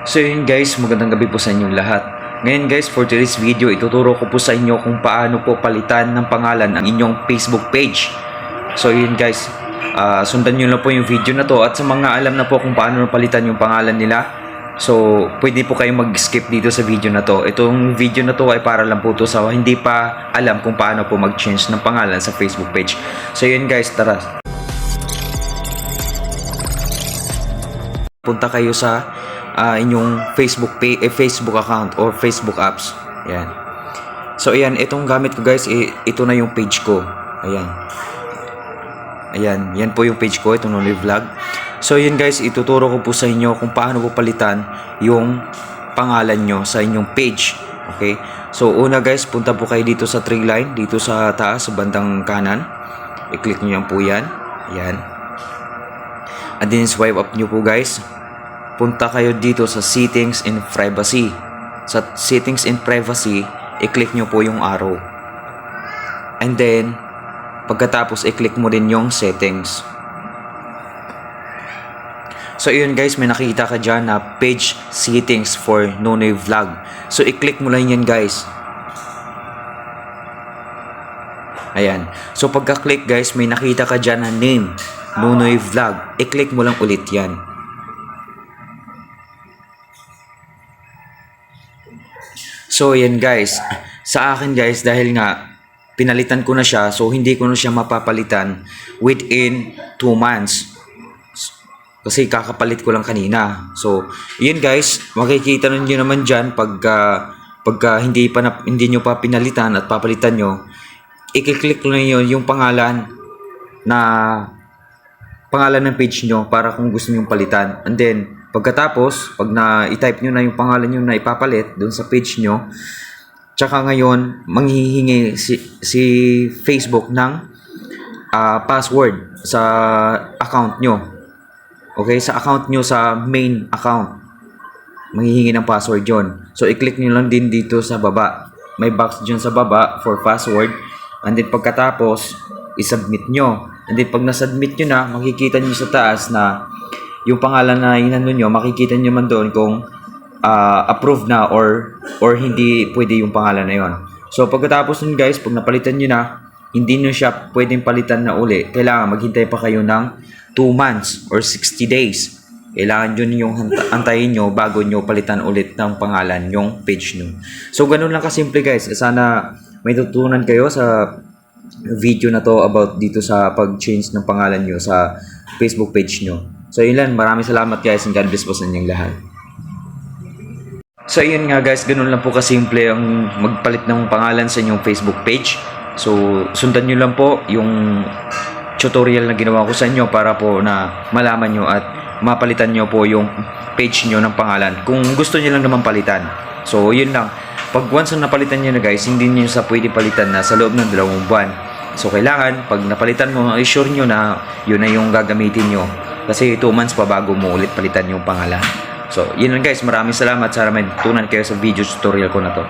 So yun guys, magandang gabi po sa inyong lahat. Ngayon guys, for today's video, ituturo ko po sa inyo kung paano po palitan ng pangalan ang inyong Facebook page. So yun guys, sundan nyo lang po yung video na to. At sa mga alam na po kung paano palitan yung pangalan nila, so pwede po kayong mag-skip dito sa video na to. Itong video na to ay para lang po to sa hindi pa alam kung paano po mag-change ng pangalan sa Facebook page. So yun guys, tara. Punta kayo sa inyong Facebook page, Facebook account or Facebook apps. Ayan. So ayan, itong gamit ko guys, ito na yung page ko. Ayan. Ayan, yan po yung page ko, itong Nonoy Vlog. So yun guys, ituturo ko po sa inyo kung paano po palitan yung pangalan nyo sa inyong page. Okay? So una guys, punta po kayo dito sa 3 line, dito sa taas, sa bandang kanan. I-click nyo yan po yan. Ayan. And then swipe up nyo po guys. Punta kayo dito sa settings and privacy. Sa settings and privacy, i-click nyo po yung arrow. And then, pagkatapos, i-click mo din yung settings. So, yun guys, may nakikita ka dyan na page settings for Nonoy Vlog. So, i-click mo lang yan guys. Ayan. So, pagka-click guys, may nakita ka dyan na name, Nonoy Vlog. I-click mo lang ulit yan. So, yan guys. Sa akin guys, dahil nga pinalitan ko na siya, so hindi ko na siya mapapalitan within 2 months. Kasi kakapalit ko lang kanina. So, yun guys, makikita nyo naman dyan pagka hindi nyo pa pinalitan at papalitan nyo, i-click nyo yung pangalan ng page nyo para kung gusto nyo palitan. And then, pagkatapos, pag i-type nyo na yung pangalan nyo na ipapalit doon sa page nyo, tsaka ngayon, manghihingi si Facebook ng password sa account nyo. Okay? Sa account nyo, sa main account. Manghihingi ng password yon. So, i-click nyo lang din dito sa baba. May box dyan sa baba for password. And then, pagkatapos, i-submit nyo. And then, pag na-submit nyo na, makikita nyo sa taas na yung pangalan na inano nyo, makikita nyo man doon kung approved na or hindi pwede yung pangalan na yon. So, pagkatapos nun guys, pag napalitan nyo na, hindi nyo siya pwedeng palitan na uli. Kailangan maghintay pa kayo ng 2 months or 60 days. Kailangan yun yung antayin nyo bago nyo palitan ulit ng pangalan yung page nyo. So, ganun lang kasimple guys. Sana may tutunan kayo sa video na to about dito sa pag-change ng pangalan nyo sa Facebook page nyo. So yun lang, maraming salamat guys and God bless po sa inyong lahat. So yun nga guys, ganun lang po kasimple ang magpalit ng pangalan sa inyong Facebook page. So sundan nyo lang po yung tutorial na ginawa ko sa inyo para po na malaman nyo at mapalitan nyo po yung page nyo ng pangalan kung gusto nyo lang naman palitan. So yun lang, pag once na napalitan nyo na guys, hindi nyo sa pwede palitan na sa loob ng 2 buwan. So kailangan, pag napalitan mo, i-sure nyo na yun na yung gagamitin nyo. Kasi 2 months pa bago mo ulit palitan yung pangalan. So, yun lang guys. Maraming salamat. Sana may tutunan kayo sa video tutorial ko na to.